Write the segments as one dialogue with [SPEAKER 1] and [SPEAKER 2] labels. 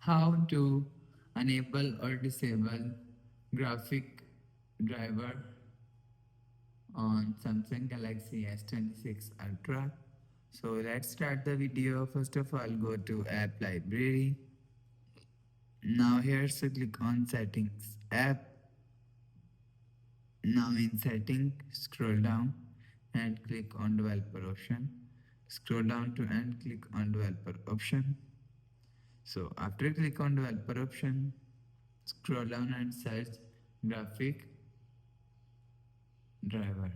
[SPEAKER 1] how to enable or disable graphic driver on Samsung Galaxy S26 Ultra. So let's start the video. First of all, go to app library. Now here, so click on settings app. Now in setting, scroll down and click on developer option. Scroll down to and click on developer option. So after click on developer option, scroll down and search graphic driver.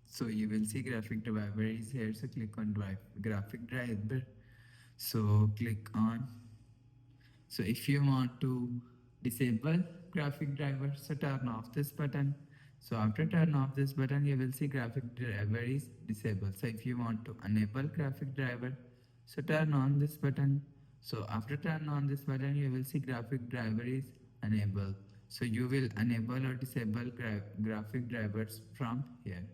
[SPEAKER 1] So you will see graphic driver is here. So click on drive graphic driver. So click on. So if you want to disable graphic driver, so turn off this button. So after turn off this button, you will see graphic driver is disabled. So if you want to enable graphic driver, so turn on this button. So after turn on this button, you will see graphic driver is enabled. So you will enable or disable graphic drivers from here.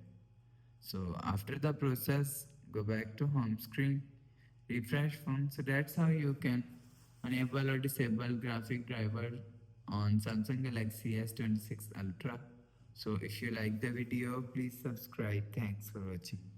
[SPEAKER 1] So after the process, go back to home screen, refresh phone. So that's how you can enable or disable graphic driver on Samsung Galaxy S26 Ultra. So if you like the video, please subscribe. Thanks for watching.